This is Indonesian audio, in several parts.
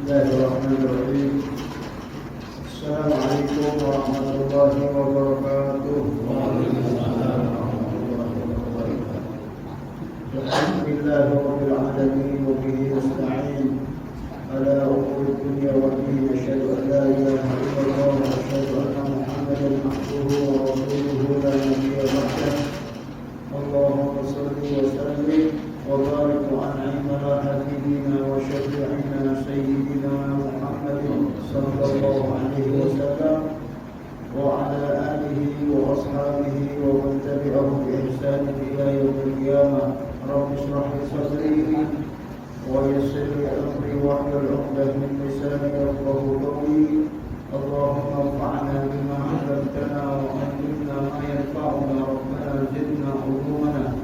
Bismillahirrahmanirrahim. Assalamualaikum warahmatullahi wabarakatuh. Waalaikumsalam warahmatullahi wabarakatuh. Alhamdulillahirabbil alamin wa bihi nasta'in ala umuri dunya wa din. Asyhadu an la ilaha illallah wa asyhadu anna Muhammadan abduhu wa rasuluhu la nabiyya ba'dah. Allahumma shalli wa sallim wa barik wa an'im ala habibina wa syafi'ina sayyidina Muhammadin sallallahu alaihi wasallam wa ala alihi wa ashabihi wa man tabi'ahum bi ihsan ila yaumil qiyamah. Rabbi shrah li sadri wa yassir li amri wa hlul 'uqdatam min lisani yafqahu qawli. Allahumma anfa'na bima 'allamtana wa 'allimna ma yanfa'una rabbana zidna 'ulumana.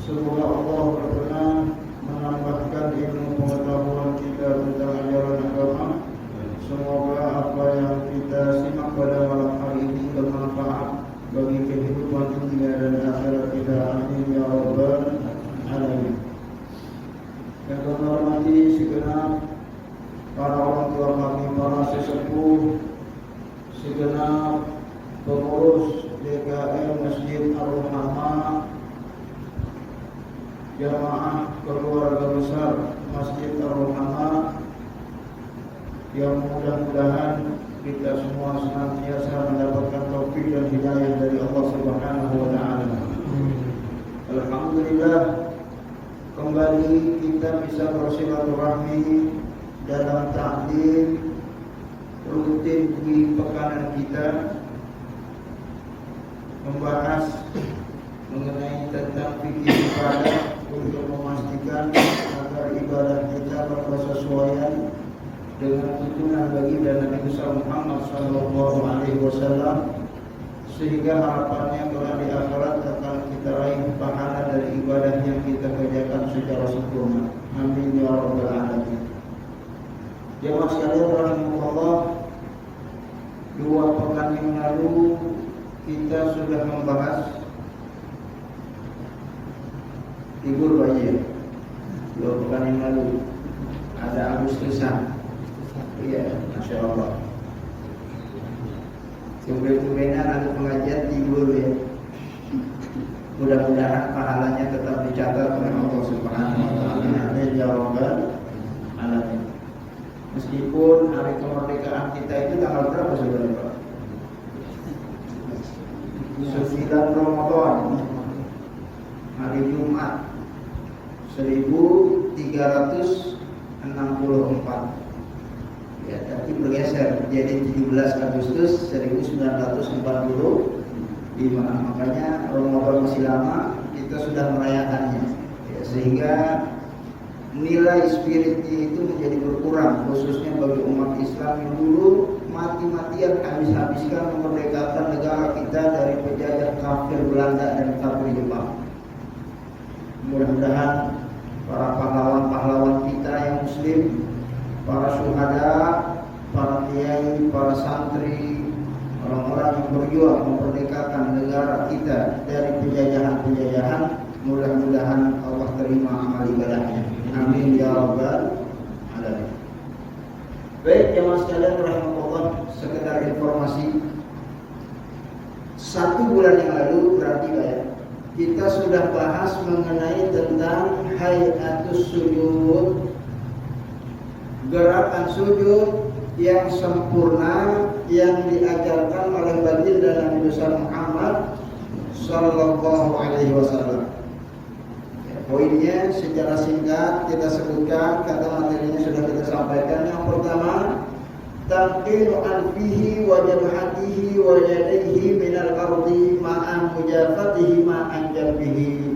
Semoga Allah berkenan menambahkan ilmu pengetahuan kita tentang ajaran agama. Semoga apa yang kita simak pada malam hari ini bermanfaat bagi kehidupan dunia dan akhirat kita. Amin ya rabbal alamin. Yang kami hormati segenap para orang tua kami, para sesepuh, segenap pengurus DKM Masjid Ar-Rahmah, jamaah keluarga besar Masjid Ar-Rahmah, yang mudah-mudahan kita semua senantiasa mendapatkan taufik dan hidayah dari Allah Subhanahu wa taala. Alhamdulillah, kembali kita bisa bersilaturahmi dalam taklim rutin di pekanan kita, membahas mengenai tentang fikih ibadah untuk memastikan agar ibadah kita berkesesuaian dengan tuntunan baginda Nabi besar Muhammad sallallahu alaihi wasallam, sehingga harapannya kelak di akhirat akan kita raih pahala dari ibadah yang kita kerjakan secara sempurna. Amin ya rabbal alamin. Jemaah sekalian rahimakumullah, 2 pekan yang lalu kita sudah membahas libur bayi. 2 pekan yang lalu ada Agustusan. Iya, Masya Allah. Tumben-tumbenan ada pengajian libur ya. Mudah-mudahan pahalanya tetap dicatat oleh Allah Subhanahu wa taala. Amin ya rabbal alamin. Meskipun hari kemerdekaan kita itu tanggal berapa saudara? 9 Ramadan, hari Jumat 1364. Ya, tapi bergeser jadi 17 Agustus 1945. Makanya Ramadan masih lama, kita sudah merayakannya. Ya, sehingga nilai spiritnya itu menjadi berkurang, khususnya bagi umat Islam yang dulu mati-matian habis-habiskan memerdekakan negara kita dari penjajah kafir Belanda dan kafir Jepang. Mudah-mudahan para pahlawan-pahlawan kita yang muslim, para syuhada, para kiai, para santri, orang-orang yang berjuang memerdekakan negara kita dari penjajahan-penjajahan, mudah-mudahan Allah terima amal ibadahnya. Amin ya rabbal alamin. Baik jemaah sekalian rahimakumullah, sekedar informasi, 1 bulan yang lalu berarti ya, kita sudah bahas mengenai tentang hayatus sujud, gerakan sujud yang sempurna yang diajarkan oleh baginda Nabi besar Muhammad sallallahu alaihi wasallam. Poinnya secara singkat kita sebutkan, kata materinya sudah kita sampaikan. Yang pertama, taqinu anfihi wa jabhatihi wa yadayhi minal ardi ma'a mujafatihi ma'an jambihi.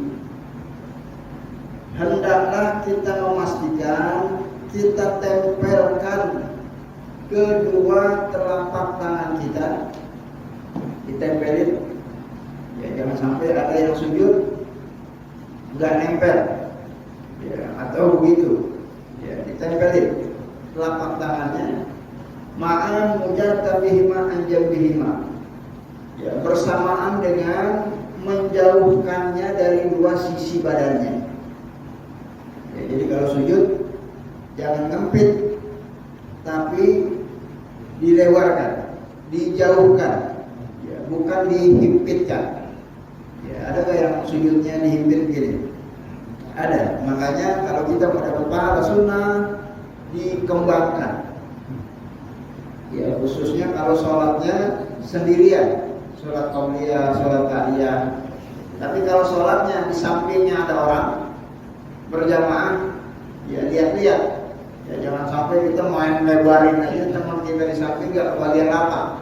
Hendaklah kita memastikan kita tempelkan kedua telapak tangan kita, ditempelin. Ya, jangan sampai ada yang sujud nggak nempel, ya, atau begitu, ya, ditempelin telapak tangannya, ma'an mujatabihima anjabihima, ya, bersamaan dengan menjauhkannya dari 2 sisi badannya. Ya, jadi kalau sujud jangan ngempit tapi dilewarkan, dijauhkan, ya, bukan dihimpitkan. Ya, ada nggak yang sujudnya dihimpit gini? Ada. Makanya kalau kita mau dapat pahala sunnah, dikembangkan. Ya, khususnya kalau sholatnya sendirian, sholat qabliyah, sholat ba'diyah. Tapi kalau sholatnya di sampingnya ada orang berjamaah, ya lihat-lihat. Ya, jangan sampai kita main lebarin aja teman kita di samping nggak kebagian apa.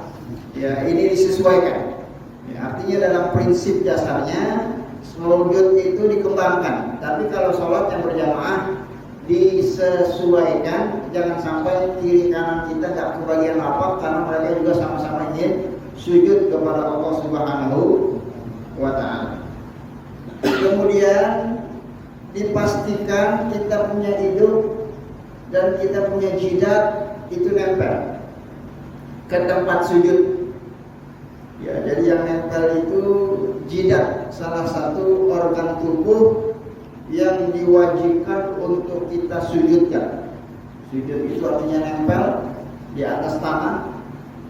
Ya, ini disesuaikan. Ya, artinya dalam prinsip dasarnya sujud itu dikembangkan. Tapi kalau sholat yang berjamaah disesuaikan, jangan sampai kiri kanan kita nggak kebagian apa, karena mereka juga sama-sama ingin sujud kepada Allah Subhanahu wa Ta'ala. Kemudian dipastikan kita punya hidup dan kita punya jidat itu nempel ke tempat sujud. Ya, jadi yang nempel itu jidat, salah satu organ tubuh yang diwajibkan untuk kita sujudkan. Sujud itu artinya nempel di atas tanah,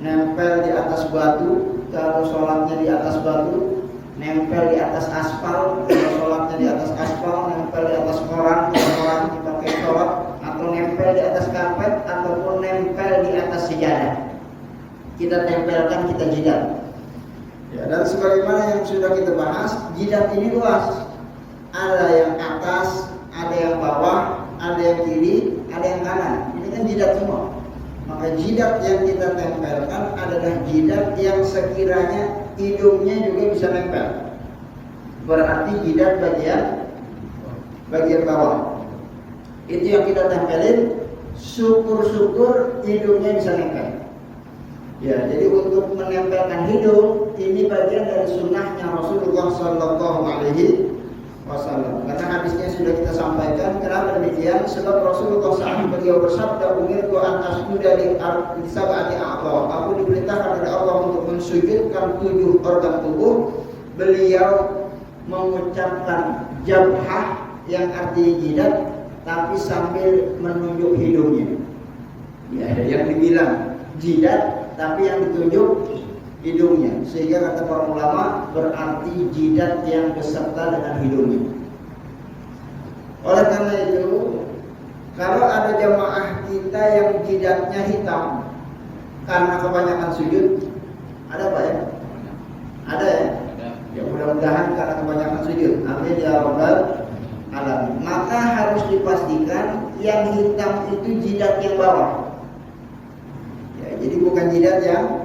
nempel di atas batu, kalau sholatnya di atas batu, nempel di atas aspal, kalau sholatnya di atas aspal, nempel di atas koran, kalau koran dipakai sholat, atau nempel di atas karpet, ataupun nempel di atas sejadah. Kita tempelkan, kita jidat. Ya, dan sebagaimana yang sudah kita bahas, jidat ini luas. Ada yang atas, ada yang bawah, ada yang kiri, ada yang kanan. Ini kan jidat semua. Maka jidat yang kita tempelkan adalah jidat yang sekiranya hidungnya juga bisa nempel. Berarti jidat bagian bawah. Itu yang kita tempelin. Syukur-syukur hidungnya bisa nempel. Ya, jadi untuk menempelkan hidung ini bagian dari sunnahnya Rasulullah Sallallahu Alaihi Wasallam. Karena hadisnya sudah kita sampaikan. Kenapa demikian? Sebab Rasulullah SAW beliau bersabda, "Umirtu an asjuda li sab'ati a'dha." Aku diperintahkan oleh Allah untuk mensujudkan 7 organ tubuh. Beliau mengucapkan jabhah yang artinya jidat, tapi sambil menunjuk hidungnya. Ya, ada yang dibilang jidat, tapi yang ditunjuk hidungnya, sehingga kata para ulama berarti jidat yang beserta dengan hidungnya. Oleh karena itu, kalau ada jamaah kita yang jidatnya hitam karena kebanyakan sujud, ada apa ya? Ada ya? Ya, mudah-mudahan karena kebanyakan sujud. Amin ya rabbal alamin. Maka harus dipastikan yang hitam itu jidat yang bawah. Ya, jadi bukan jidat yang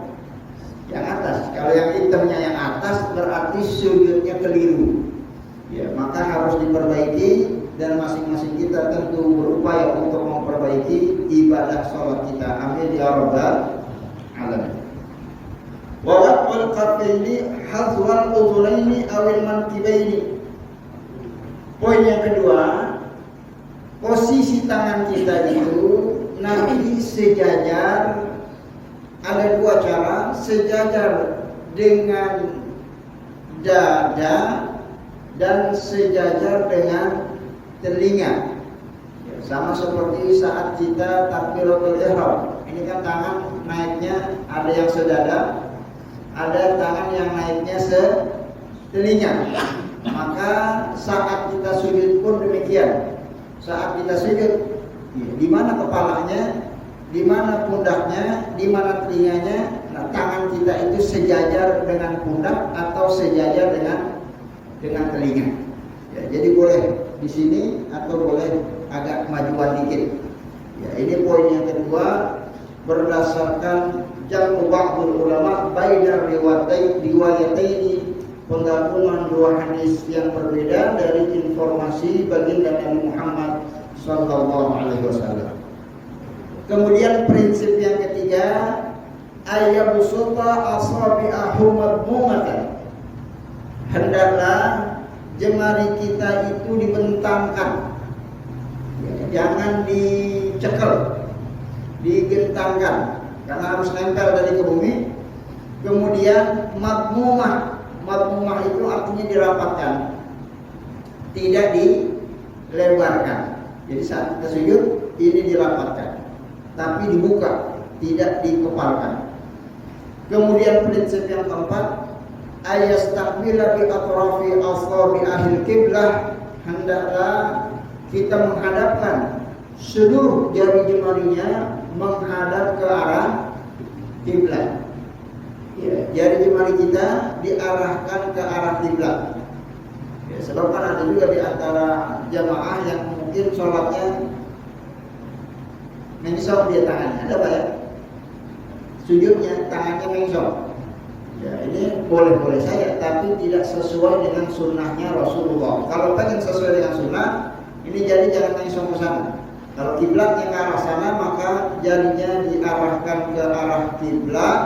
atas. Kalau yang hitamnya yang atas berarti sujudnya keliru. Ya, maka harus diperbaiki, dan masing-masing kita tentu berupaya untuk memperbaiki ibadah sholat kita. Amin ya rabbal alamin. Wa waqul qafaini hazwal udhulaini awil mankibaini. Poin yang kedua, posisi tangan kita itu nanti sejajar. Ada 2 cara, sejajar dengan dada dan sejajar dengan telinga. Ya, sama seperti saat kita takbiratul ihram. Ini kan tangan naiknya ada yang sedada, ada tangan yang naiknya setelinga. Maka saat kita sujud pun demikian. Saat kita sujud, di mana kepalanya, di mana pundaknya, di mana telinganya. Nah, tangan kita itu sejajar dengan pundak atau sejajar dengan telinga. Ya, jadi boleh di sini atau boleh agak majuan dikit. Ya, ini poin yang kedua, berdasarkan jam'u ba'dul ulama baina riwayataini, penggabungan 2 hadis yang berbeda dari informasi baginda Nabi Muhammad sallallahu alaihi wasallam. Kemudian prinsip yang ketiga, ayyabsuta asabi'ahu madmumatan. Hendaklah jemari kita itu dibentangkan, ya, jangan dicekel, digentangkan, karena harus nempel dari ke bumi. Kemudian madmumah itu artinya dirapatkan, tidak dilebarkan. Jadi saat kita sujud ini dirapatkan. tapi dibuka, tidak dikepalkan. Kemudian prinsip yang keempat, ayastaqbila bi atrafi asabi ahli qiblah, hendaklah kita menghadapkan seluruh jari jemarinya menghadap ke arah kiblat. Ya, jari jemari kita diarahkan ke arah kiblat. Ya, sebab kan ada juga di antara jamaah yang mungkin sholatnya mengsok dia tangannya, ada Pak ya? Sujudnya tangannya mengsok. Ya, ini boleh-boleh saja, tapi tidak sesuai dengan sunnahnya Rasulullah. Kalau pengen sesuai dengan sunnah, ini jadi jangan mengsok ke sana. Kalau kiblatnya ke arah sana, maka jarinya diarahkan ke arah kiblat,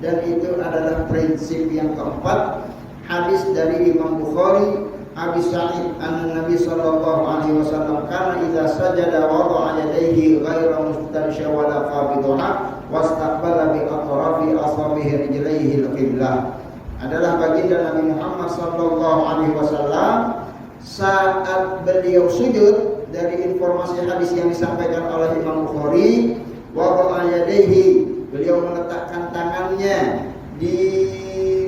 dan itu adalah prinsip yang keempat. Hadis dari Imam Bukhari, Abi Sa'id an-Nabi sallallahu alaihi wasallam kana idza sajada wada'a yadayhi ghaira mustansha wala qabidha wastaqbala bi atrafi asabihi rijlaihi al-qiblah. Adalah baginda Nabi Muhammad sallallahu alaihi wasallam saat beliau sujud, dari informasi hadis yang disampaikan oleh Imam Bukhari, wada'a yadayhi, beliau meletakkan tangannya di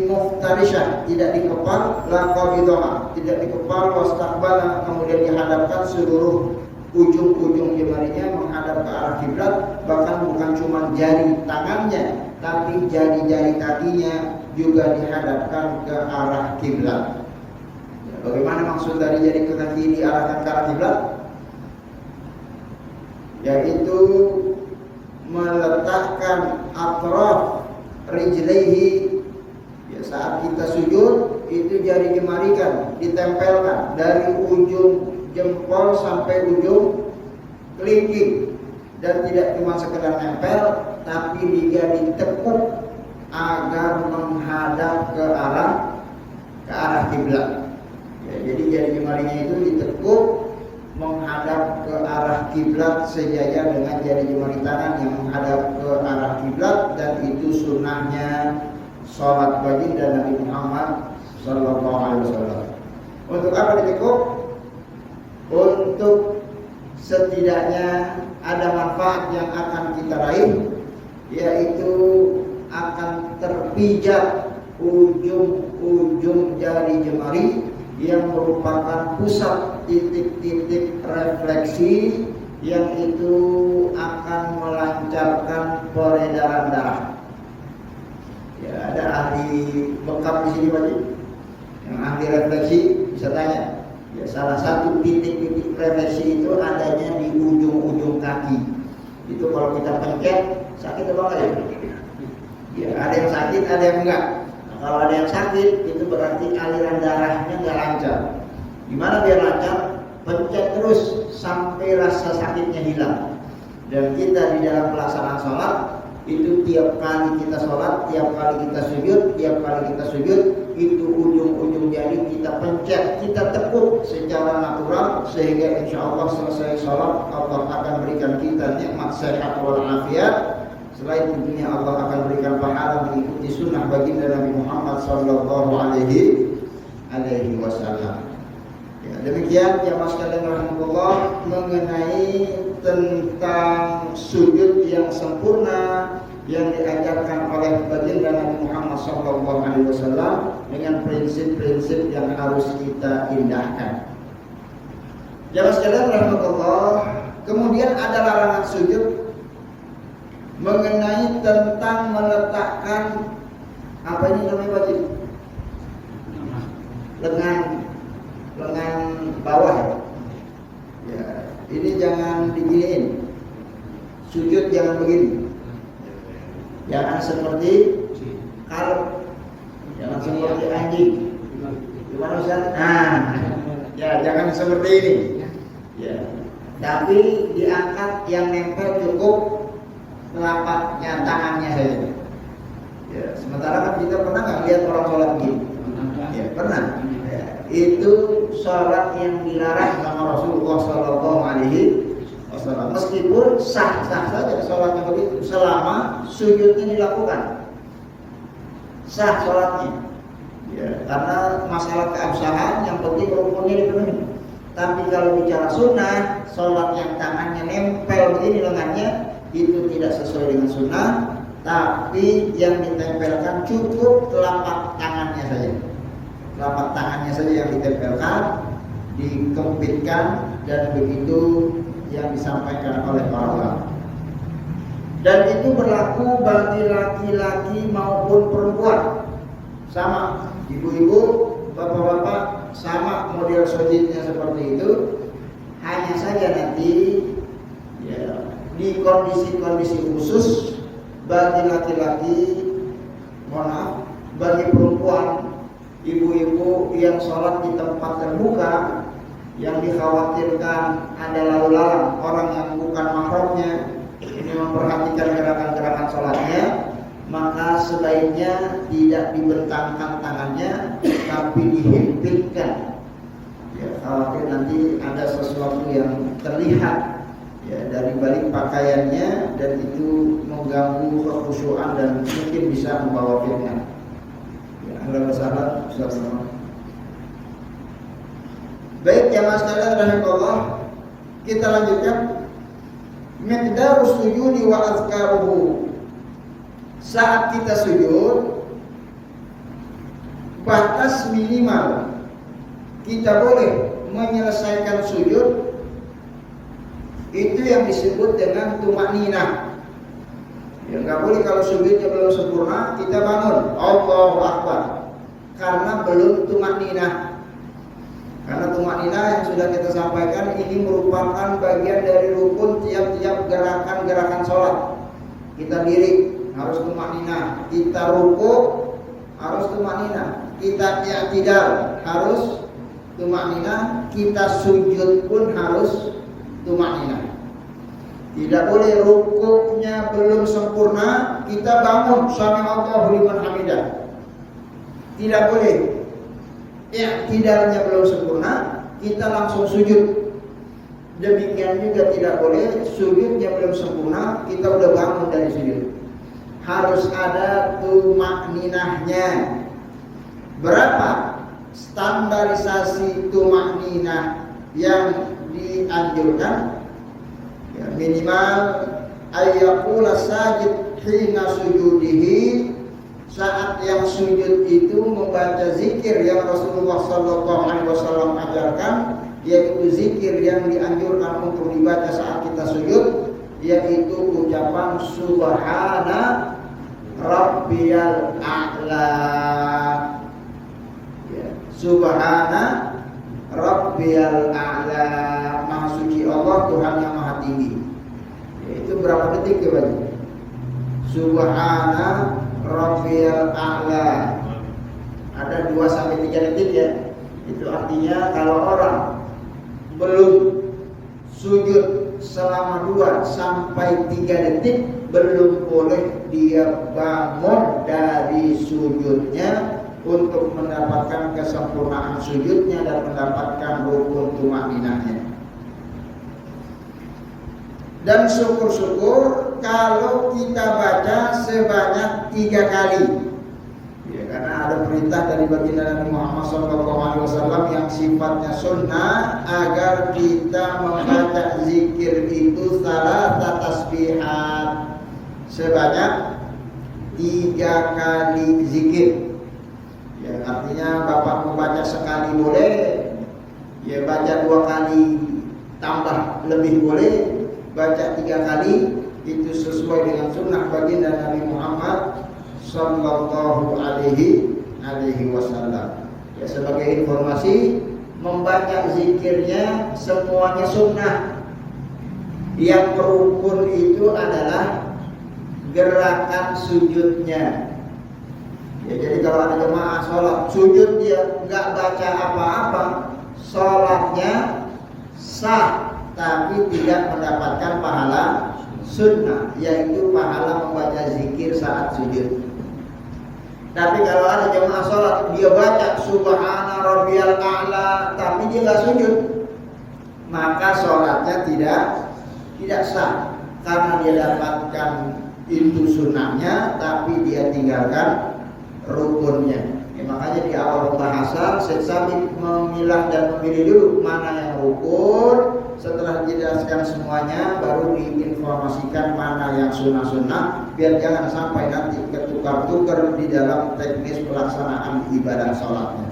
muftarishah, tidak dikepal, la qabidha, tidak dikepal, wastaqbala, kemudian dihadapkan seluruh ujung-ujung jemarinya menghadap ke arah kiblat, bahkan bukan cuma jari tangannya, tapi jari-jari kakinya juga dihadapkan ke arah kiblat. Ya, bagaimana maksud dari jari kaki diarahkan ke arah kiblat? Yaitu meletakkan atraf rijlaihi. Ya, saat kita sujud itu jari jemari kan ditempelkan dari ujung jempol sampai ujung kelingking, dan tidak cuma sekedar nempel, tapi juga ditekuk agar menghadap ke arah kiblat. Ya, jadi jari jemarinya itu ditekuk menghadap ke arah kiblat sejajar dengan jari jemari tangan yang menghadap ke arah kiblat, dan itu sunnahnya sholat baginda Nabi Muhammad sallallahu alaihi wasallam. Untuk apa ditekuk? Untuk setidaknya ada manfaat yang akan kita raih, yaitu akan terpijat ujung-ujung jari jemari yang merupakan pusat titik-titik refleksi yang itu akan melancarkan peredaran darah. Ya, ada ahli bekap di sini Pak, yang ahli refleksi bisa tanya. Ya, salah satu titik-titik refleksi itu adanya di ujung-ujung kaki. Itu kalau kita pencet sakit apa enggak ya? Ya, ada yang sakit, ada yang enggak. Nah, kalau ada yang sakit itu berarti aliran darahnya enggak lancar. Gimana biar lancar? Pencet terus sampai rasa sakitnya hilang. Dan kita di dalam pelaksanaan sholat itu tiap kali kita sholat, tiap kali kita sujud, itu ujung-ujung jari kita pencet, kita tekuk secara natural, sehingga insya Allah selesai sholat Allah akan berikan kita nikmat sehat walafiat. Selain tentunya Allah akan berikan pahala mengikuti sunnah baginda Nabi Muhammad sallallahu alaihi wasallam. Ya, demikian jamaah sekalian rahimahullah mengenai tentang sujud yang sempurna yang diajarkan oleh baginda Nabi Muhammad SAW dengan prinsip-prinsip yang harus kita indahkan. Jamaah sekalian rahimahullah, kemudian ada larangan sujud mengenai tentang meletakkan apa ini namanya Pak Cik? Lengan bawah ya. Ya, ini jangan diginiin. Sujud jangan begini. Jangan seperti kalau, jangan seperti anjing. Gimana Ustaz? Nah, ya jangan seperti ini. Ya, tapi diangkat yang nempel cukup telapaknya tangannya saja. Ya, sementara kan kita pernah nggak lihat orang sholat begini? Ya, pernah. Ya, itu sholat yang dilarang sama Rasulullah Sallallahu Alaihi Wasallam. Meskipun sah-sah saja sholatnya begitu, selama sujudnya dilakukan, sah sholatnya. Ya, karena masalah keabsahan yang penting rukunnya dipenuhi. Tapi kalau bicara sunnah, sholat yang tangannya nempel begini lengannya, itu tidak sesuai dengan sunnah, tapi yang ditempelkan cukup telapak tangannya saja. Telapak tangannya saja yang ditempelkan, dikempitkan, dan begitu yang disampaikan oleh para ulama. Dan itu berlaku bagi laki-laki maupun perempuan. Sama, ibu-ibu, bapak-bapak, sama model sujudnya seperti itu. Hanya saja nanti ya, di kondisi-kondisi khusus bagi laki-laki, mohon maaf, bagi perempuan, ibu-ibu yang sholat di tempat terbuka, yang dikhawatirkan ada lalu lalang orang yang bukan mahramnya ini memperhatikan gerakan-gerakan sholatnya, maka sebaiknya tidak dibentangkan tangannya, tapi dihimpitkan. Ya, khawatir nanti ada sesuatu yang terlihat ya, dari balik pakaiannya, dan itu mengganggu kekhusyuan dan mungkin bisa membawa fitnah. Ya, alhamdulillah, Ustaz. Baik jamaah sekalian rahimakumullah, kita lanjutkan. Miqdarus sujudi wa azkaruhu. Saat kita sujud, batas minimal kita boleh menyelesaikan sujud itu yang disebut dengan tumakninah. Ya, nggak boleh kalau sujudnya belum sempurna kita bangun Allahu Akbar, karena belum tumakninah. Karena tumakninah yang sudah kita sampaikan ini merupakan bagian dari rukun tiap-tiap gerakan-gerakan sholat. Kita diri harus tumakninah, kita ruku harus tumakninah, kita i'tidal harus tumakninah, kita sujud pun harus tumakninah. Tidak boleh rukunya belum sempurna kita bangun sami Allahu liman hamidah. Tidak boleh. I'tidalnya belum sempurna kita langsung sujud. Demikian juga tidak boleh sujudnya belum sempurna kita udah bangun dari sujud. Harus ada tumakninahnya. Berapa standarisasi tumakninah yang dianjurkan? Ya, minimal ayyaqula sajid hina sujudihi, saat yang sujud itu membaca zikir yang Rasulullah SAW ajarkan, yaitu zikir yang dianjurkan untuk dibaca saat kita sujud, yaitu ucapan Subhana Rabbiyal A'la. Ya, Subhana Rabbiyal A'la, Maha suci Allah, Tuhan yang Maha tinggi. Itu berapa detik ya Bang? Subhana Rabbiyal A'la. Ada 2-3 detik ya. Itu artinya kalau orang belum sujud selama 2-3 detik, belum boleh dia bangun dari sujudnya untuk mendapatkan kesempurnaan sujudnya dan mendapatkan rukun tumakninahnya. Dan syukur-syukur kalau kita baca sebanyak 3 kali. Ya, karena ada perintah dari baginda Nabi Muhammad SAW yang sifatnya sunnah agar kita membaca zikir itu salah tasbihat, sebanyak 3 kali zikir. Ya, artinya Bapak membaca sekali boleh, ya baca 2 kali tambah lebih boleh, baca 3 kali, itu sesuai dengan sunnah baginda Nabi Muhammad Sallallahu Alaihi Wasallam. Ya, sebagai informasi, membaca zikirnya semuanya sunnah. Yang rukun itu adalah gerakan sujudnya. Ya, jadi kalau ada jemaah sholat sujud dia nggak baca apa-apa, sholatnya sah, tapi tidak mendapatkan pahala sunnah, yaitu pahala membaca zikir saat sujud. Tapi kalau ada jemaah sholat dia baca Subhana Rabbiyal A'la tapi dia nggak sujud, maka sholatnya tidak sah, karena dia dapatkan itu sunnahnya tapi dia tinggalkan rukunnya. Ya, makanya di awal pembahasan Syekh Sabik memilah dan memilih dulu mana yang rukun. Setelah dijelaskan semuanya, baru diinformasikan mana yang sunnah-sunnah, biar jangan sampai nanti ketukar-tukar di dalam teknis pelaksanaan ibadah sholatnya.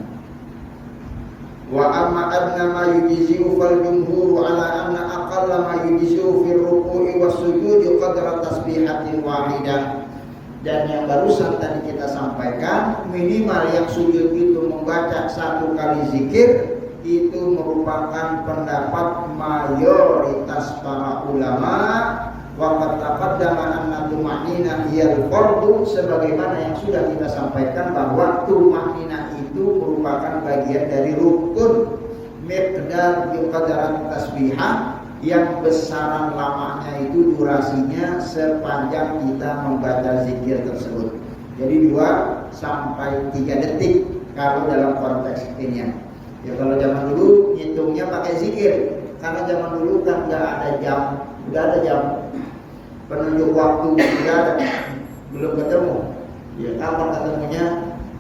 Wa amma adna ma yujzi'u fal jumhur ala anna aqalla ma yujzi'u fil ruku'i was sujudi qadra tasbihatin wahidah. Dan yang barusan tadi kita sampaikan, minimal yang sujud itu membaca 1 kali zikir, itu merupakan pendapat mayoritas para ulama. Wa qad taqaddama anna tuma'ninah hiyal fardhu, sebagaimana yang sudah kita sampaikan bahwa tuma'ninah itu merupakan bagian dari rukun. Miqdar biqadaran tasbihah, yang besaran lamanya itu durasinya sepanjang kita membaca zikir tersebut. Jadi 2 sampai 3 detik kalau dalam konteks ini. Ya kalau zaman dulu ngitungnya pakai zikir, karena zaman dulu kan nggak ada jam, udah ada jam penunjuk waktu, udah ada, belum ketemu. Ya kapan ketemunya?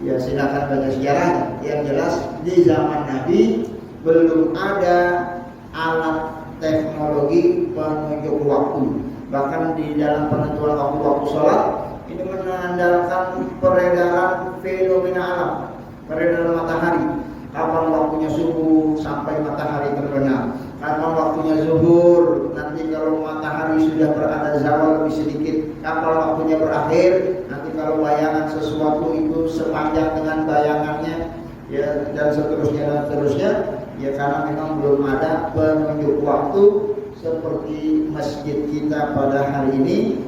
Ya silakan baca sejarah. Yang jelas di zaman Nabi belum ada alat teknologi penunjuk waktu. Bahkan di dalam penentuan waktu sholat ini mengandalkan peredaran fenomena alam, peredaran matahari. Kapan waktunya subuh sampai matahari terbenam, kapan waktunya zuhur, nanti kalau matahari sudah berada zawal lebih sedikit, kapan waktunya berakhir, nanti kalau bayangan sesuatu itu sepanjang dengan bayangannya, ya dan seterusnya. Ya karena memang belum ada penunjuk waktu seperti masjid kita pada hari ini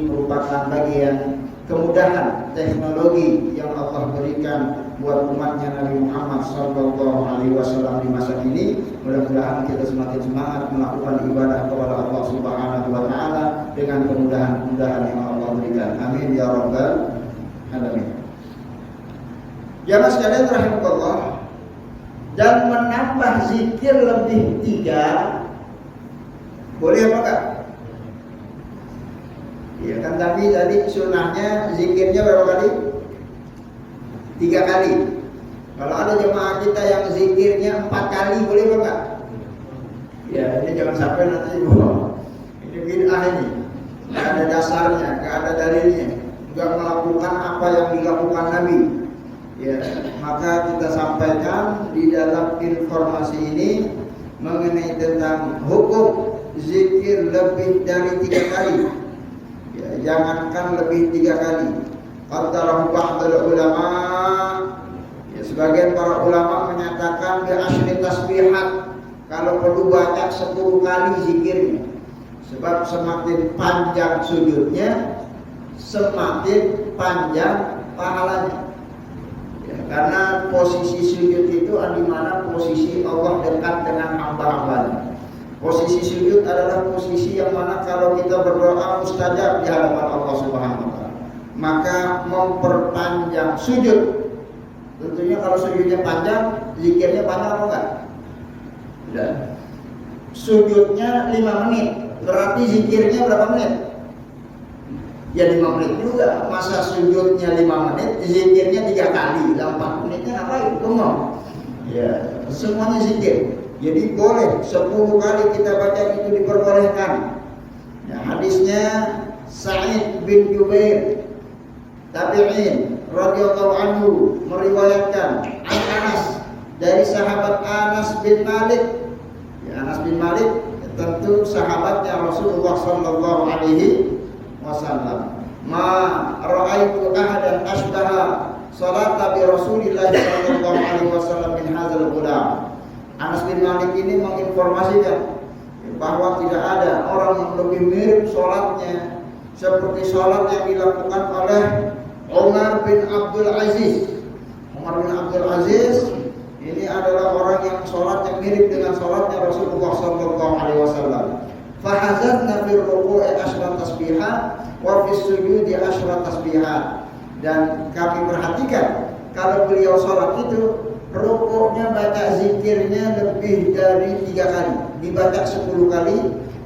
merupakan bagian kemudahan teknologi yang Allah berikan buat umatnya Nabi Muhammad SAW di masa ini. Mudah-mudahan kita semakin semangat melakukan ibadah kepada Allah Subhanahu wa Ta'ala dengan kemudahan-kemudahan yang Allah berikan. Amin ya rabbal alamin. Jamaah sekalian rahimakumullah, dan menambah zikir lebih 3 boleh apa enggak? Ya kan tadi sunnahnya zikirnya berapa kali? 3 kali. Kalau ada jemaah kita yang zikirnya 4 kali boleh apa enggak? Ya ini jangan sampai nanti ini bid'ah ini, nggak ada dasarnya, nggak ada dalilnya, nggak melakukan apa yang dilakukan Nabi. Ya, maka kita sampaikan di dalam informasi ini mengenai tentang hukum zikir lebih dari 3 kali. Ya, jangankan lebih 3 kali. Qaddarahu ba'dul ulama, ya, sebagian para ulama menyatakan bi asyri tasbihat, kalau perlu baca 10 kali zikirnya. Sebab semakin panjang sujudnya, semakin panjang pahalanya. Karena posisi sujud itu di mana posisi Allah dekat dengan hamba-hambanya. Posisi sujud adalah posisi yang mana kalau kita berdoa mustajab di hadapan Allah Subhanahu wa Ta'ala. Maka memperpanjang sujud. Tentunya kalau sujudnya panjang, zikirnya panjang apa enggak? Dan sujudnya 5 menit, berarti zikirnya berapa menit? Ya 5 menit juga. Masa sujudnya 5 menit, zikirnya 3 kali, 4 menitnya ngapain? Bengong. Ya, semuanya zikir. Jadi boleh 10 kali kita baca itu diperbolehkan. Ya, hadisnya Sa'id bin Jubair tabi'in radhiyallahu anhu meriwayatkan Anas dari sahabat Anas bin Malik. Ya, Anas bin Malik tentu sahabatnya Rasulullah sallallahu alaihi wasallam. Ma ra'aitu ahadan asbaha salata bi Rasulillah sallallahu alaihi wasallam min hadzal ghulam. Anas bin Malik ini menginformasikan bahwa tidak ada orang yang lebih mirip sholatnya seperti sholat yang dilakukan oleh Umar bin Abdul Aziz. Umar bin Abdul Aziz ini adalah orang yang sholatnya mirip dengan sholatnya Rasulullah sallallahu alaihi wasallam. Fahazatna fil ruku'i asyra tasbihat wa fis sujudi asyra tasbihat. Dan kami perhatikan kalau beliau sholat itu rukuknya baca zikirnya lebih dari 3 kali, dibaca 10 kali,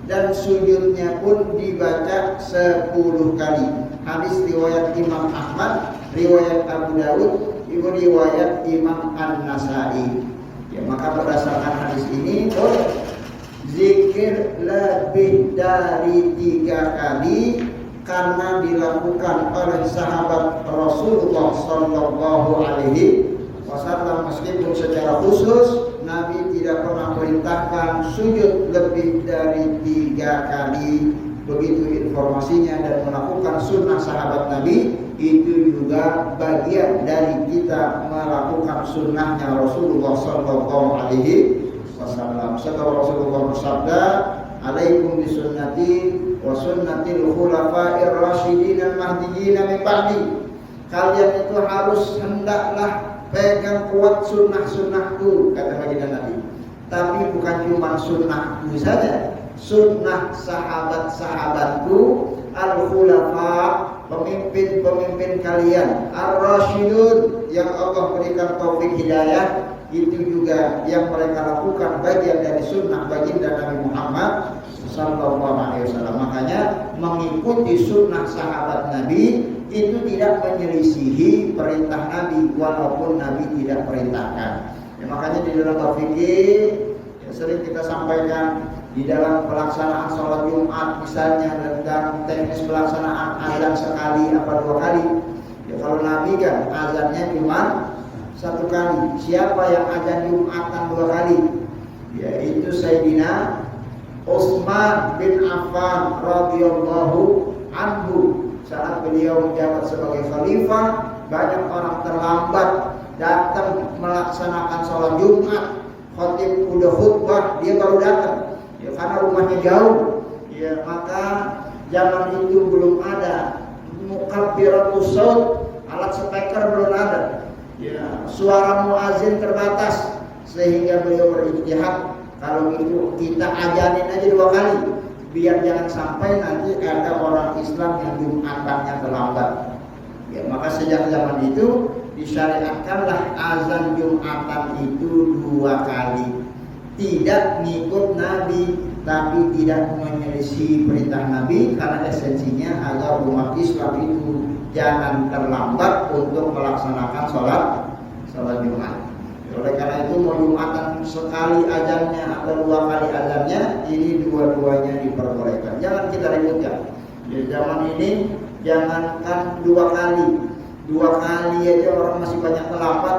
dan sujudnya pun dibaca 10 kali. Hadis riwayat Imam Ahmad, riwayat Abu Dawud, Itu riwayat Imam An-Nasai. Ya, maka berdasarkan hadis ini boleh zikir lebih dari 3 kali karena dilakukan oleh sahabat Rasulullah Sallallahu Alaihi Wasallam. Meskipun secara khusus Nabi tidak pernah perintahkan sujud lebih dari 3 kali. Begitu informasinya, dan melakukan sunnah sahabat Nabi itu juga bagian dari kita melakukan sunnahnya Rasulullah Sallallahu Alaihi Wasallam. Setelah Rasulullah bersabda, "Alaikum bisunnati wa sunnatil khulafa'ir rasyidin al-mahdiyyin min ba'di." Kalian itu harus hendaklah pegang kuat sunnah-sunnahku, kata baginda Nabi. Tapi bukan cuma sunnahku saja, sunnah sahabat-sahabatku al-khulafa, pemimpin-pemimpin kalian, ar-rasyidun, yang Allah berikan taufik hidayah, itu juga yang mereka lakukan bagian dari sunnah baginda Nabi Muhammad Sallallahu Alaihi Wasallam. Makanya mengikuti sunnah sahabat Nabi itu tidak menyelisihi perintah Nabi walaupun Nabi tidak perintahkan. Ya, makanya di dalam fikih ya, sering kita sampaikan di dalam pelaksanaan sholat Jumat misalnya, tentang teknis pelaksanaan azan sekali apa 2 kali. Ya, kalau Nabi kan azannya cuma 1 kali. Siapa yang azan Jumatan 2 kali? Yaitu Sayyidina Utsman bin Affan radhiyallahu anhu. Saat beliau menjabat sebagai khalifah, banyak orang terlambat datang melaksanakan sholat Jumat. Khatib udah khutbah, dia baru datang. Ya, karena rumahnya jauh. Ya, maka zaman itu belum ada mukabbiratus shaut, alat speaker belum ada. Ya, suara muazin terbatas, sehingga beliau berijtihad, kalau itu kita ajanin aja 2 kali, biar jangan sampai nanti ada orang Islam yang Jumatannya terlambat. Ya, maka sejak zaman itu disyariatkanlah azan Jumatan itu 2 kali. Tidak ngikut Nabi, tapi tidak menyelisih perintah Nabi, karena esensinya agar umat Islam itu jangan terlambat untuk melaksanakan sholat Jumat. Oleh karena itu mau Jumatan sekali azannya atau 2 kali azannya, ini dua-duanya diperbolehkan. Jangan kita ributkan. Di zaman ini jangankan 2 kali, 2 kali aja orang masih banyak terlambat.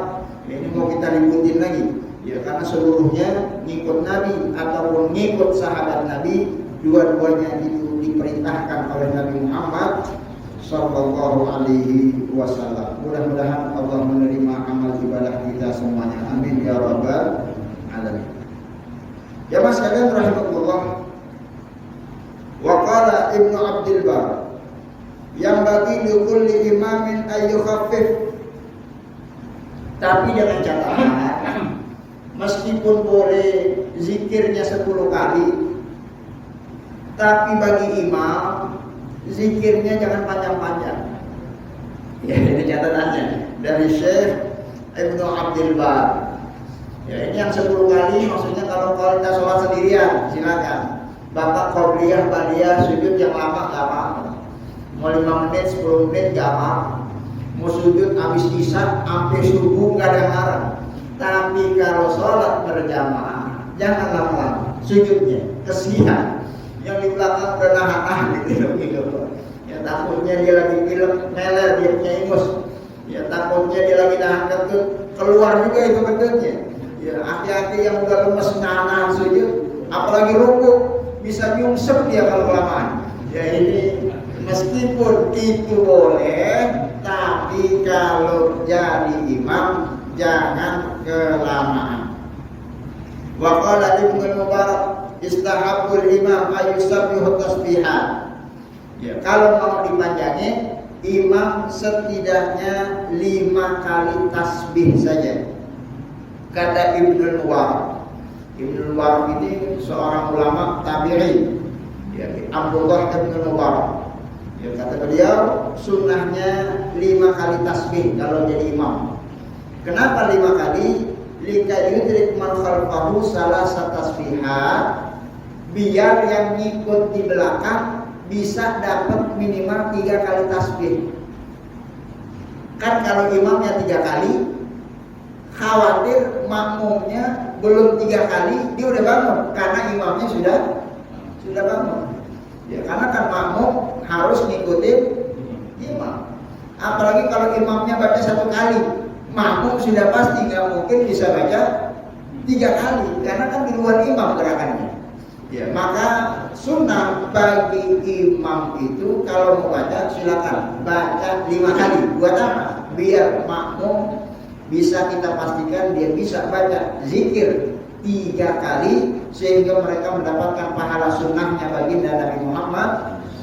Ini mau kita ributin lagi. Ya, karena seluruhnya ngikut Nabi ataupun ngikut sahabat Nabi, dua-duanya itu diperintahkan oleh Nabi Muhammad Sallallahu Alaihi Wasallam. Mudah-mudahan Allah menerima amal ibadah kita semuanya. Amin ya rabbal alamin. Ya mas sekalian rahimahullah. Wa qala Ibnu Abdul Bar, yang bagi likulli imamin ayyukhaffif. Tapi dengan catatan, meskipun boleh zikirnya 10 kali, tapi bagi imam zikirnya jangan panjang-panjang. Ya, ini catatannya dari Syekh Ibnu Abdul Bar. Ya, ini yang 10 kali maksudnya kalau kita sholat sendirian silakan. Bapak qobliyah, ba'diyah, sujud yang lama enggak apa-apa. Mau 5 menit, 10 menit enggak apa-apa. Mau sujud habis isya sampai subuh enggak ada marah. Tapi kalau sholat berjamaah jangan lama-lama sujudnya, kesian. Yang di belakang udah nahan gitu. Ya takutnya dia lagi film meler, dia punya ingus. Ya takutnya dia lagi nahan kentut, keluar juga itu kentutnya. Ya hati-hati yang udah lemes nahan sujud, apalagi rukuk, bisa nyungsep dia kalau kelamaan. Ya ini meskipun itu boleh, tapi kalau jadi imam jangan kelamaan. Wa qala Ibnu Mubarak, istahabul imam ayyusabbihu tasbihan. Ya, kalau mau dipanjangin, imam setidaknya 5 kali tasbih saja. Kata Ibnu Mubarak. Ibnu Mubarak ini seorang ulama tabi'in. Ya, Abdullah bin Mubarak. Ya, kata beliau sunnahnya 5 kali tasbih kalau jadi imam. Kenapa 5 kali? Lika yudrik man khalfahu salasat tasbihat, biar yang ngikut di belakang bisa dapat minimal 3 kali tasbih. Kan kalau imamnya 3 kali, khawatir makmumnya belum 3 kali dia udah bangun karena imamnya sudah bangun. Ya, karena kan makmum harus ngikutin imam. Apalagi kalau imamnya baca 1 kali, makmum sudah pasti nggak mungkin bisa baca 3 kali karena kan di luar imam gerakannya. Ya, maka sunnah bagi imam itu kalau mau baca silakan baca 5 kali. Buat apa? Biar makmum bisa kita pastikan dia bisa baca zikir 3 kali sehingga mereka mendapatkan pahala sunnahnya baginda Nabi Muhammad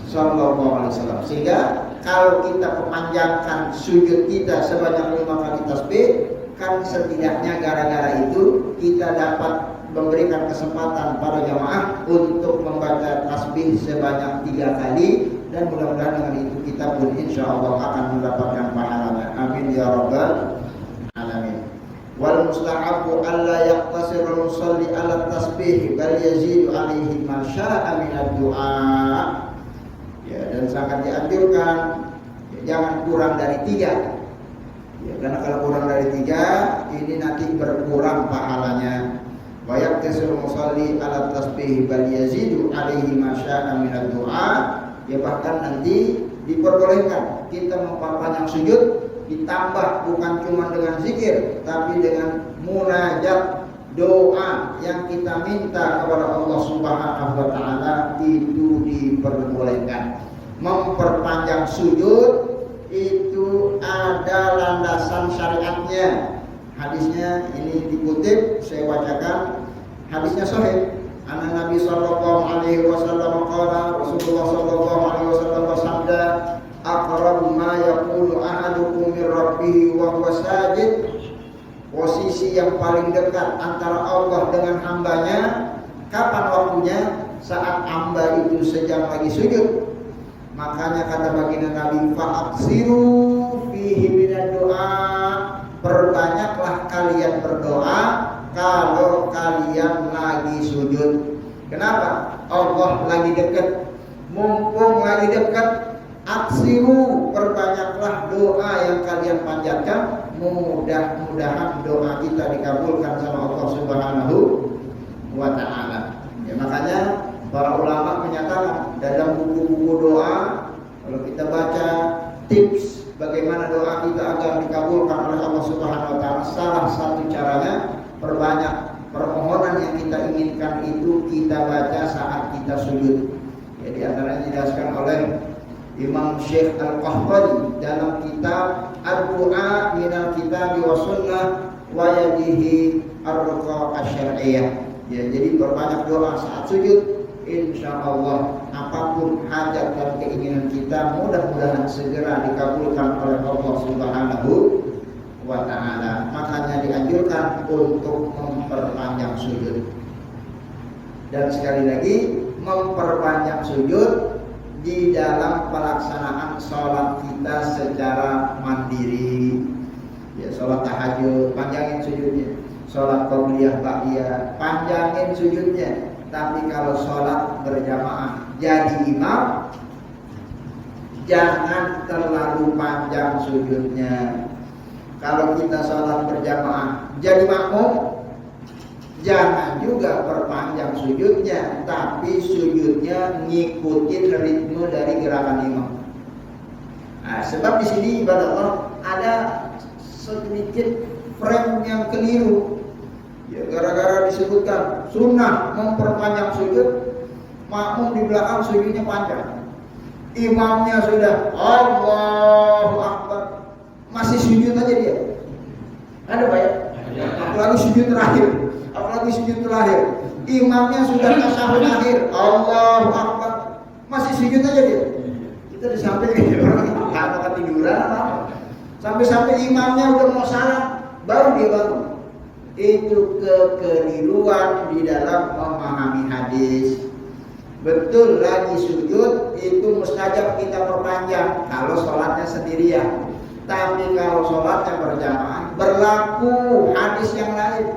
SAW. Sehingga kalau kita memanjangkan sujud kita sebanyak 5 kali tasbih, kan setidaknya gara-gara itu kita dapat memberikan kesempatan para jamaah untuk membaca tasbih sebanyak 3 kali, dan mudah-mudahan dengan itu kita pun insya Allah akan mendapatkan pahalanya. Amin ya rabbal alamin. Wal mustahabu alla yaqtasir al-musalli ala tasbih bal yazidu alaihi ma syaa min ad-du'a. Ya, dan sangat dianjurkan ya, jangan kurang dari 3. Ya, karena kalau kurang dari 3 ini nanti berkurang pahalanya. Wa yaqtasir al-musalli ala tasbih bal yazidu alaihi ma syaa min ad-du'a. Ya, bahkan nanti diperbolehkan kita memperpanjang sujud, ditambah bukan cuma dengan zikir tapi dengan munajat, doa yang kita minta kepada Allah Subhanahu wa taala itu diperbolehkan. Memperpanjang sujud itu ada landasan syariatnya. Hadisnya ini dikutip, saya bacakan. Hadisnya sahih. Anna Nabi sallallahu alaihi wasallam qala, Rasulullah sallallahu alaihi wasallam bersabda, aqrabu ma yaqulu ahadukum min rabbih wa huwa sajid. Posisi yang paling dekat antara Allah dengan hambanya kapan waktunya? Saat hamba itu sedang lagi sujud. Makanya kata baginda Nabi, fa'aksiru fihi minad doa, perbanyaklah kalian berdoa kalau kalian lagi sujud. Kenapa? Allah lagi dekat. Mumpung lagi dekat, aksiru, perbanyaklah doa yang kalian panjatkan. Mudah-mudahan doa kita dikabulkan sama Allah Subhanahu wa taala. Ya, makanya para ulama menyatakan dalam buku-buku doa, kalau kita baca tips bagaimana doa kita agar dikabulkan oleh Allah Subhanahu wa taala, salah satu caranya perbanyak permohonan yang kita inginkan itu kita baca saat kita sujud. Jadi antaranya dijelaskan oleh Imam Syekh Al-Qahtani dalam kitab Ad-Du'a minal Kitab wa Sunnah wa yadihi ar-ruqa asy-syar'iyyah. Ya, jadi berbanyak doa saat sujud. Insyaallah apapun hajat dan keinginan kita mudah-mudahan segera dikabulkan oleh Allah Subhanahu wa taala. Makanya dianjurkan untuk memperpanjang sujud. Dan sekali lagi memperpanjang sujud di dalam pelaksanaan sholat kita secara mandiri. Ya, sholat tahajud panjangin sujudnya, sholat qobliyah ba'diyah panjangin sujudnya. Tapi kalau sholat berjamaah jadi imam, jangan terlalu panjang sujudnya. Kalau kita sholat berjamaah jadi makmum, jangan juga perpanjang sujudnya, tapi sujudnya ngikutin ritme dari gerakan imam. Nah, sebab di sini ibadah Allah ada sedikit frame yang keliru. Ya, gara-gara disebutkan sunnah memperpanjang sujud, makmum di belakang sujudnya panjang. Imamnya sudah Allahu Akbar, masih sujud aja dia. Ada Pak ya? Apalagi sujud terakhir. Imamnya sudah tasyahud akhir, Allahu Akbar, masih sujud aja dia. Kita di samping orang nggak ketiduran apa. Sampai-sampai imamnya udah mau salam, baru dia bangun. Itu kekeliruan di dalam memahami hadis. Betul lagi sujud itu mustajab kita perpanjang kalau sholatnya sendirian. Tapi kalau sholatnya berjamaah berlaku hadis yang lain.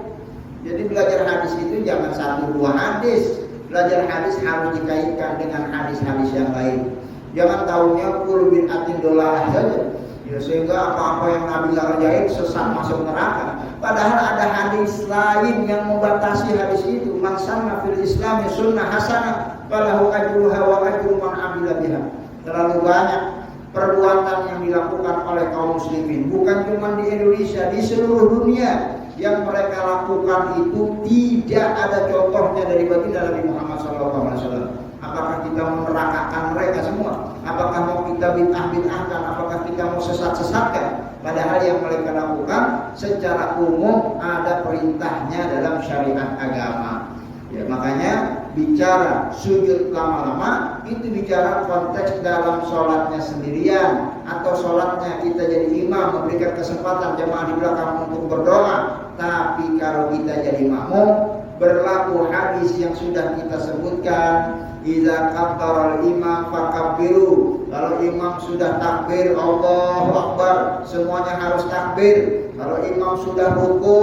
Jadi belajar hadis itu jangan 1-2 hadis. Belajar hadis harus dikaitkan dengan hadis-hadis yang lain. Jangan tahunya kullu bid'atin dolalah saja. Ya, sehingga apa-apa yang Nabi kerjain sesat masuk neraka. Padahal ada hadis lain yang membatasi hadis itu. Man sanna fil Islami sunnah hasanah falahu ajruha wa ajru man amila biha. Terlalu banyak perbuatan yang dilakukan oleh kaum muslimin, bukan cuma di Indonesia, di seluruh dunia. Yang mereka lakukan itu tidak ada contohnya dari baginda Nabi Muhammad SAW. Apakah kita menerakakan mereka semua? Apakah mau kita bid'ah-bid'ahkan? Apakah kita mau sesat-sesatkan? Padahal yang mereka lakukan secara umum ada perintahnya dalam syariat agama. Ya, makanya bicara sujud lama-lama itu bicara konteks dalam sholatnya sendirian, atau sholatnya kita jadi imam memberikan kesempatan jemaah di belakang untuk berdoa. Tapi kalau kita jadi makmum, berlaku hadis yang sudah kita sebutkan, idza kabbaral imam fakabbiru. Kalau imam sudah takbir Allahu Akbar, semuanya harus takbir. Kalau imam sudah ruku,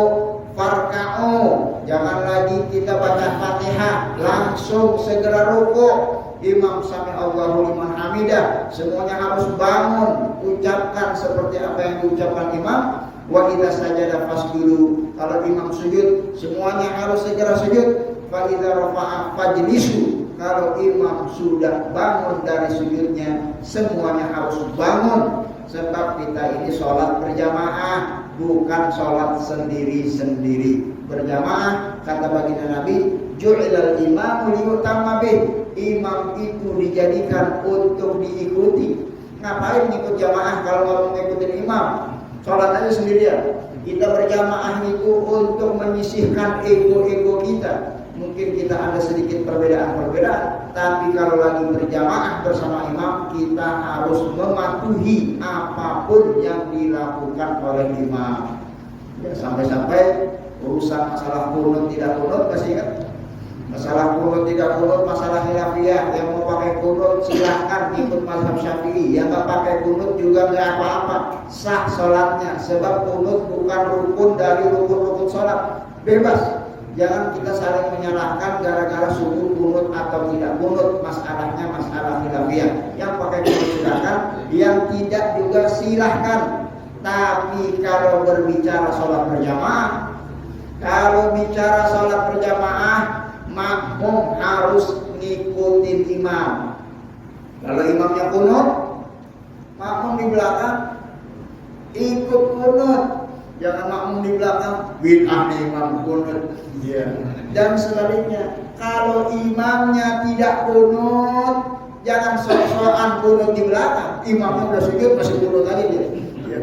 farka'u. Jangan lagi kita baca Fatihah langsung segera ruku. Imam sami Allahu liman hamidah, semuanya harus bangun, ucapkan seperti apa yang diucapkan imam. Wa idza sajada fasjudu. Kalau imam sujud, semuanya harus segera sujud. Fa idza rafa'a fajlisu. Kalau imam sudah bangun dari sujudnya, semuanya harus bangun. Sebab kita ini sholat berjamaah, bukan sholat sendiri-sendiri. Berjamaah, kata baginda Nabi, ju'ilal imamu liyutamma bih. Imam itu dijadikan untuk diikuti. Ngapain ikut jamaah kalau nggak mau ngikutin imam? Sholat aja sendirian. Kita berjamaah itu untuk menyisihkan ego-ego kita. Mungkin kita ada sedikit perbedaan-perbedaan, tapi kalau lagi berjamaah bersama imam, kita harus mematuhi apapun yang dilakukan oleh imam. Ya, sampai-sampai urusan masalah kunut tidak kunut, masih ingat? Masalah kunut tidak kunut, masalah khilafiyah. Yang mau pakai kunut silahkan ikut mazhab Syafi'i. Yang nggak pakai kunut juga nggak apa-apa, sah sholatnya. Sebab kunut bukan rukun dari rukun-rukun sholat. Bebas. Jangan kita saling menyalahkan gara-gara subuh kunut atau tidak kunut. Masalahnya masalah khilafiyah. Yang pakai kunut silahkan, yang tidak juga silahkan. Tapi kalau berbicara sholat berjamaah, makmum harus ngikutin imam. Kalau imamnya kunut, makmum di belakang ikut kunut. Jangan makmum di belakang bid'ah nih imam kunut. Dan sebaliknya, kalau imamnya tidak kunut, jangan sok-sokan kunut di belakang. Imamnya udah sujud masih kunut lagi dia.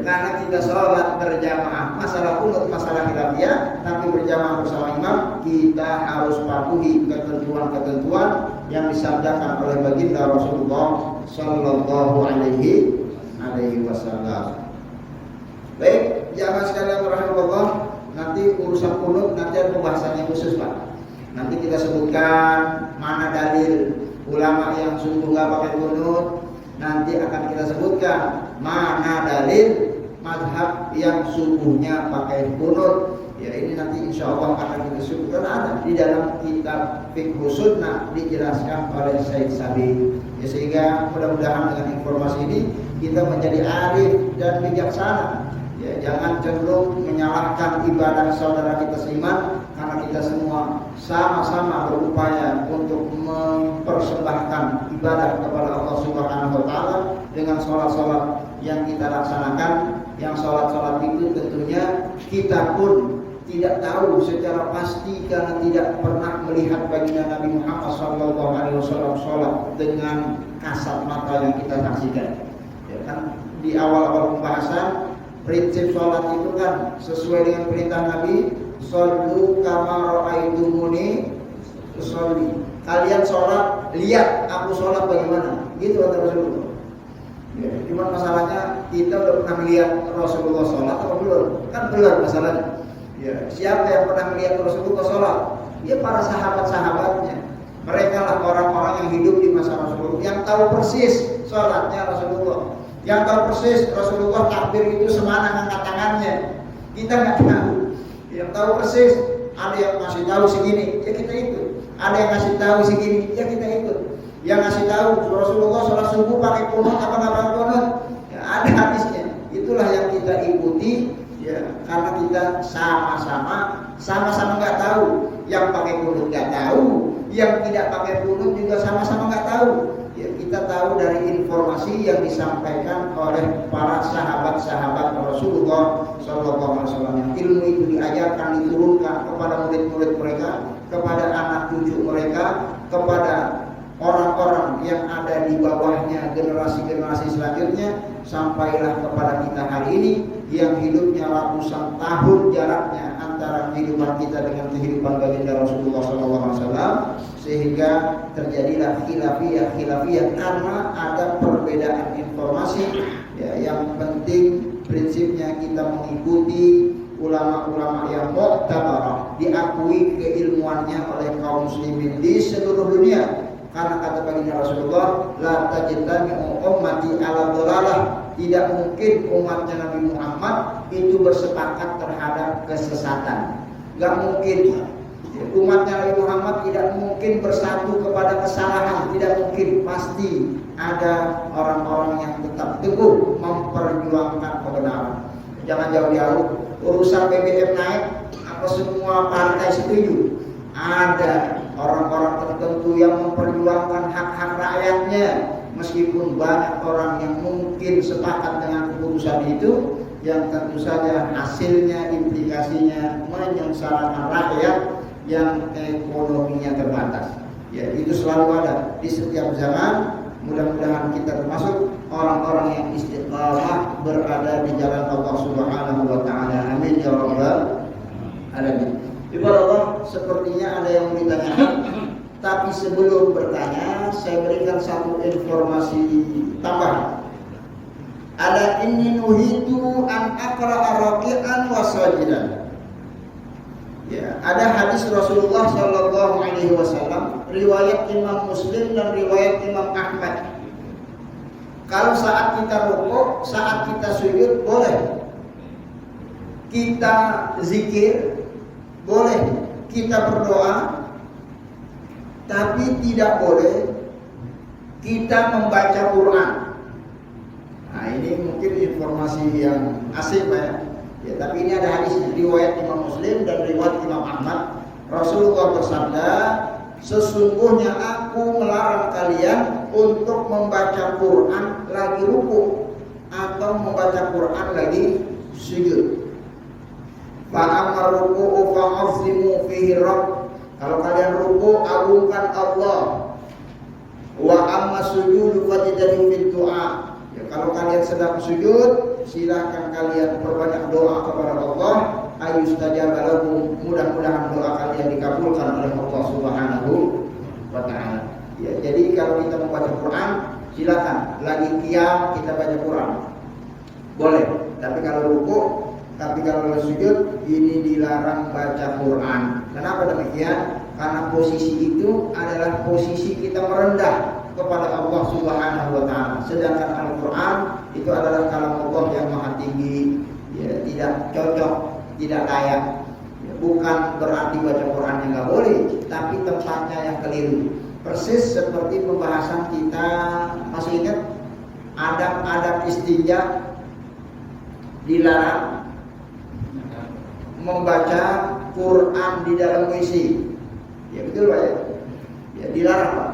Karena kita sholat berjamaah, masalah kunut, masalah khilafiyah, tapi berjamaah bersama imam, kita harus patuhi ketentuan-ketentuan yang disabdakan oleh baginda Rasulullah Sallallahu Alaihi Wasallam. Baik, jamaah sekalian rahimahullah, nanti urusan kunut nanti ada pembahasannya khusus Pak. Nanti kita sebutkan mana dalil ulama yang sungguh nggak pakai kunut. Nanti akan kita sebutkan mana dalil mazhab yang subuhnya pakai kunut. Ya, ini nanti insya Allah akan kita sebutkan, ada di dalam kitab Fiqh Sunnah dijelaskan oleh Syekh Sabi. Ya, sehingga mudah-mudahan dengan informasi ini kita menjadi arif dan bijaksana. Ya, jangan cenderung menyalahkan ibadah saudara kita seiman, karena kita semua sama-sama berupaya untuk mempersembahkan ibadah kepada Allah Subhanahu wa taala dengan sholat-sholat yang kita laksanakan. Yang sholat-sholat itu tentunya kita pun tidak tahu secara pasti karena tidak pernah melihat baginda Nabi Muhammad SAW sholat dengan kasat mata yang kita saksikan. Ya kan, di awal-awal pembahasan prinsip sholat itu kan sesuai dengan perintah Nabi, shollu kama ra'aitumuni usolli. Kalian sholat, lihat aku sholat bagaimana. Gitu kata Rasulullah. Ya, cuma masalahnya kita udah pernah melihat Rasulullah sholat atau belum? Kan belum masalahnya. Ya, siapa yang pernah melihat Rasulullah sholat? Ya para sahabat-sahabatnya. Mereka lah orang-orang yang hidup di masa Rasulullah, yang tahu persis sholatnya Rasulullah, yang tahu persis Rasulullah takbir itu semana angkat tangannya. Kita nggak tahu. Yang tahu persis, ada yang ngasih tahu segini, ya kita ikut. Ada yang ngasih tahu segini, ya kita ikut. Yang ngasih tahu Rasulullah sholat subuh pakai kunut apa nggak pakai kunut, ya ada hadisnya. Itulah yang kita ikuti. Ya, karena kita sama-sama nggak tahu. Yang pakai kunut nggak tahu, yang tidak pakai kunut juga sama-sama nggak tahu. Ya, kita tahu dari informasi yang disampaikan oleh para sahabat-sahabat Rasulullah SAW. Ilmu itu diajarkan, diturunkan kepada murid-murid mereka, kepada anak cucu mereka, kepada orang-orang yang ada di bawahnya, generasi-generasi selanjutnya, sampailah kepada kita hari ini yang hidupnya ratusan tahun jaraknya antara kehidupan kita dengan kehidupan baginda Rasulullah SAW, sehingga terjadilah khilafiyah karena ada perbedaan informasi. Ya, yang penting prinsipnya kita mengikuti ulama-ulama yang mu'tabarah, diakui keilmuannya oleh kaum muslimin di seluruh dunia. Karena kata baginda Rasulullah, la tajtami'u ummati ala dhalalah, tidak mungkin umatnya Nabi Muhammad itu bersepakat terhadap kesesatan. Gak mungkin. Umatnya Nabi Muhammad tidak mungkin bersatu kepada kesalahan, tidak mungkin. Pasti ada orang-orang yang tetap teguh memperjuangkan kebenaran. Jangan jauh-jauh, urusan BBM naik, apa semua partai setuju? Ada orang-orang tertentu yang memperjuangkan hak-hak rakyatnya, meskipun banyak orang yang mungkin sepakat dengan keputusan itu, yang tentu saja hasilnya, implikasinya menyengsarakan rakyat yang ekonominya terbatas. Ya, itu selalu ada di setiap zaman. Mudah-mudahan kita termasuk orang-orang yang istiqamah berada di jalan Allah Subhanahu wa taala. Amin ya rabbal alamin. Ibarat Allah, sepertinya ada yang mau ditanyakan. Tapi sebelum bertanya, saya berikan satu informasi tambahan. Ada inni nuhitu an aqra'a raqi'an wa sajidan. Ya, ada hadis Rasulullah sallallahu alaihi wasallam, riwayat Imam Muslim dan riwayat Imam Ahmad. Kalau saat kita rukuk, saat kita sujud boleh kita zikir, boleh kita berdoa, tapi tidak boleh kita membaca Quran. Nah, ini mungkin informasi yang asing Pak ya. Ya, tapi ini ada hadis riwayat Imam Muslim dan riwayat Imam Ahmad. Rasulullah bersabda, sesungguhnya aku melarang kalian untuk membaca Quran lagi ruku atau membaca Quran lagi sujud. Fa'amar ruku'u fa'azimu fihi rabb. Kalau kalian ruku, agungkan Allah. Wa amma sujudu fajtanibu fid du'a. Ya, kalau kalian sedang sujud, silakan kalian perbanyak doa kepada Allah. Ayustajaba lakum, mudah-mudahan doa kalian dikabulkan oleh Allah Subhanahu wa taala. Ya, jadi kalau kita membaca Quran, silakan lagi qiyam kita baca Quran. Boleh. Tapi kalau sujud ini dilarang baca Quran. Kenapa demikian? Karena posisi itu adalah posisi kita merendah kepada Allah Subhanahu wa taala. Sedangkan Al-Qur'an itu adalah kalam Allah yang maha tinggi. Ya, tidak cocok, tidak layak. Ya, bukan berarti baca Quran yang enggak boleh, tapi tempatnya yang keliru. Persis seperti pembahasan kita, masih ingat adab-adab istinja, dilarang membaca Quran di dalam WC. Ya betul Pak ya? Ya dilarang Pak.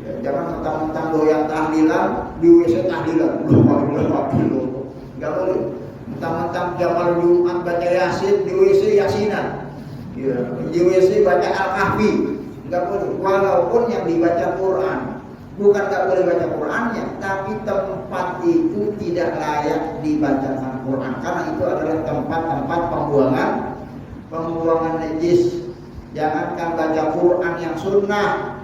Ya, jangan mentang-mentang doyan tahlilan di WC tahlilan. Enggak boleh. Mentang-mentang Jamal Jumat baca Yasin di WC Yasinan. Ya, di WC baca Al-Kahfi. Enggak boleh. Walaupun yang dibaca Quran, bukan enggak boleh baca Qurannya, tapi tempat itu tidak layak dibacakan Quran karena itu adalah tempat-tempat pembuangan najis. Jangankan baca Quran yang sunnah,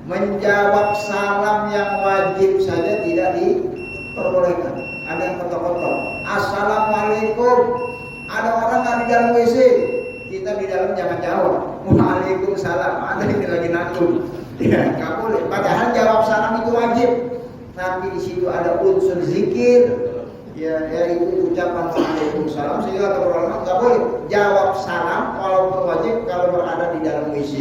menjawab salam yang wajib saja tidak diperbolehkan. Ada yang kotor-kotor, assalamualaikum, ada orang nggak di dalam WC, kita di dalam jangan jawab waalaikumsalam, ada yang lagi nanggung. Ya, nggak boleh. Padahal jawab salam itu wajib, tapi di situ ada unsur zikir, ya, yaitu ucapan waalaikumsalam, sehingga kata ulama nggak boleh jawab salam walaupun wajib kalau berada di dalam WC.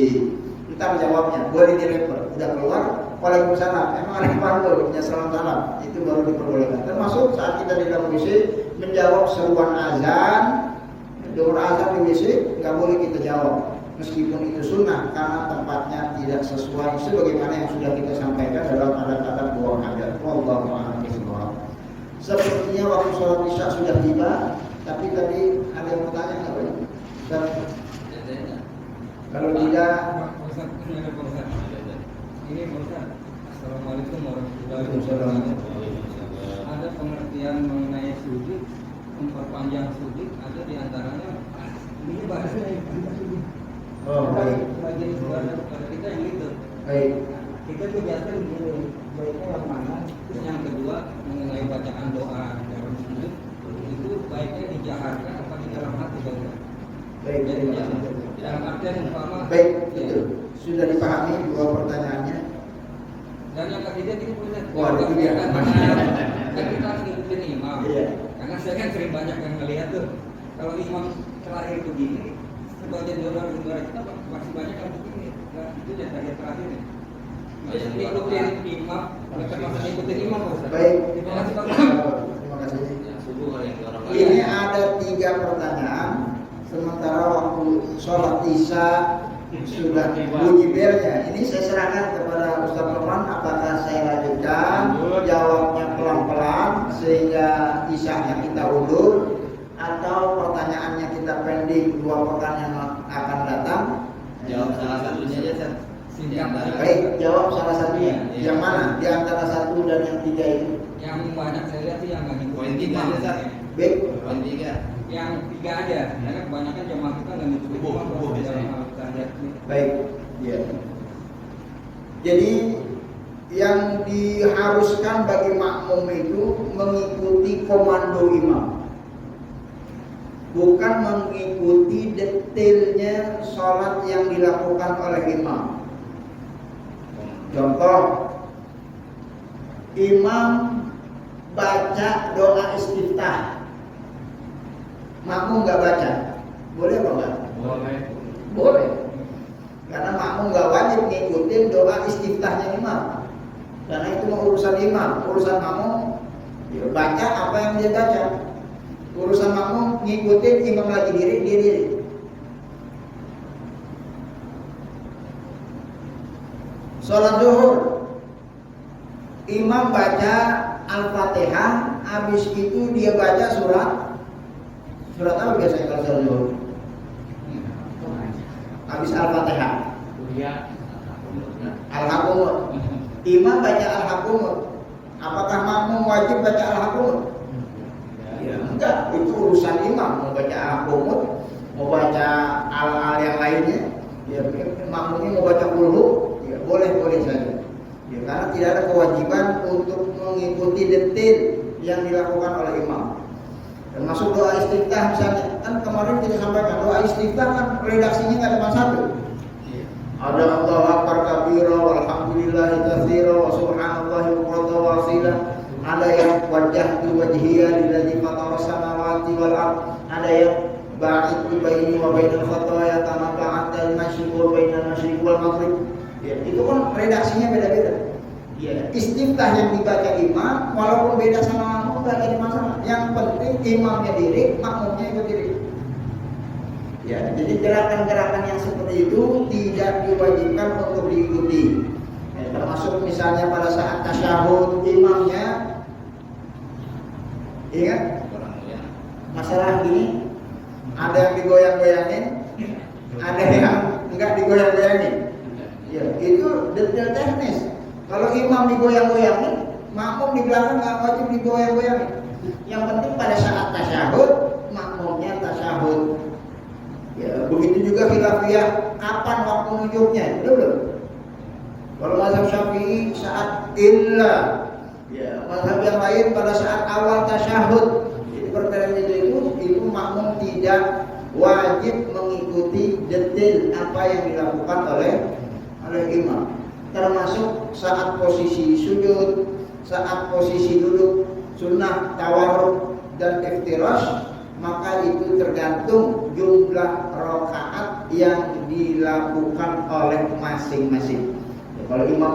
Kita menjawabnya, boleh direpot, udah keluar, waalaikumsalam. Emang ada panggul punya salam, itu baru diperbolehkan. Termasuk saat kita di dalam WC menjawab seruan azan, dengar azan di WC nggak boleh kita jawab, meskipun itu sunnah karena tempatnya tidak sesuai sebagaimana yang sudah kita sampaikan dalam adab-adab buang hajat. Wallahu a'lam bishawab. Sepertinya waktu sholat isya sudah tiba, tapi tadi ada yang mau tanya nggak boleh? Kalau tidak, ini Ustaz. Assalamualaikum warahmatullahi wabarakatuh. Ada pengertian mengenai sujud, memperpanjang sujud, ada diantaranya ini bahasanya sujud. oh baik, Bagian ibadah kepada kita yang gitu. baik. Kita tuh biasa begini, baiknya yang mana? Terus yang kedua mengenai bacaan doa dalam sujud itu baiknya dijaharkan apa di dalam hati saja. Baik, Jadi terima kasih. dalam artian umpama. Baik, itu sudah dipahami dua pertanyaannya. Dan yang ketiga ini punya. Wah, itu dia. Kan kita harus ngikutin imam. Iya. Karena saya kan sering banyak yang ngelihat tuh kalau imam terakhir begini, sebagian donor kita masih banyak yang begini. Nah, itu yang terakhir nih. Jadi ngikutin imam, mereka masih ngikutin imam. Ustaz. Baik. Terima kasih Pak. Terima kasih. Ini ada 3 pertanyaan. Sementara waktu sholat isya sudah bunyi belnya. Ini saya serahkan kepada Ustaz Firman. Apakah saya lanjutkan jawabnya pelan-pelan sehingga isyanya kita undur, atau pertanyaannya kita pending 2 pekan yang akan datang? Jawab salah satunya aja, Ustaz. Singkat. Baik, jawab salah satunya. Yang mana? Di antara 1 dan yang 3 itu? Yang banyak saya lihat sih yang nggak ngikutin Poin 3 aja, Ustaz. Baik. Poin 3. Yang 3 aja, karena kebanyakan jemaah kita nggak ngikutin Bubuh, imam. bubuh biasanya. Baik. Ya. Jadi yang diharuskan bagi makmum itu mengikuti komando imam, bukan mengikuti detailnya sholat yang dilakukan oleh imam. Contoh, imam baca doa istiftah, makmum nggak baca, boleh apa enggak? Boleh. Boleh. Karena makmum nggak wajib ngikutin doa istiftahnya imam, karena itu urusan imam. Urusan makmum ya baca apa yang dia baca. Urusan makmum ngikutin imam lagi diri, dia diri. Sholat zuhur, imam baca Al-Fatihah, habis itu dia baca surat apa biasanya kalau sholat zuhur? Habis Al-Fatihah, Al-Hakumut. Imam baca Al-Hakumut. Apakah makmum wajib baca Al-Hakumut? Ya, enggak, itu urusan imam. Mau baca Al-Hakumut, mau baca al-al yang lainnya, ya makmumnya mau baca dulu, ya boleh saja. Ya, karena tidak ada kewajiban untuk mengikuti detail yang dilakukan oleh imam. Termasuk doa istiftah misalnya, kan kemarin kita sampaikan doa istiftah kan redaksinya nggak cuma 1. Ada Allahu Akbar kabira, walhamdulillahi katsira, wa subhanallahi bukratan wa asila. Ada yang wajjahtu wajhiya lilladzi fatara samawati wal ardh. Ada yang ba'idtu baini wa bainal khataaya kama ba'adta al-masyriq wa bainal masyriq wal maghrib. Ya, itu kan redaksinya beda-beda. Ya, istiftah yang dibaca imam walaupun beda sama makmum enggak jadi masalah. Yang penting imamnya diri, makmumnya ikut diri. Ya, jadi gerakan-gerakan yang seperti itu tidak diwajibkan untuk diikuti. Ya, termasuk misalnya pada saat tasyahud imamnya, ingat masalah gini, ada yang digoyang-goyangin, ada yang enggak digoyang-goyangin. Ya, itu detail teknis. Kalau imam digoyang-goyangin, makmum di belakang nggak wajib digoyang-goyangin. Yang penting pada saat tasyahud, makmumnya tasyahud. Ya, begitu juga khilafiyah, kapan waktu nunjuknya, belum. Kalau mazhab Syafi'i saat illa, ya mazhab yang lain pada saat awal tasyahud. Jadi perkara itu makmum tidak wajib mengikuti detail apa yang dilakukan oleh imam. Termasuk saat posisi sujud, saat posisi duduk, sunnah tawarruk dan iftirash, maka itu tergantung jumlah rakaat yang dilakukan oleh masing-masing. Ya, kalau imam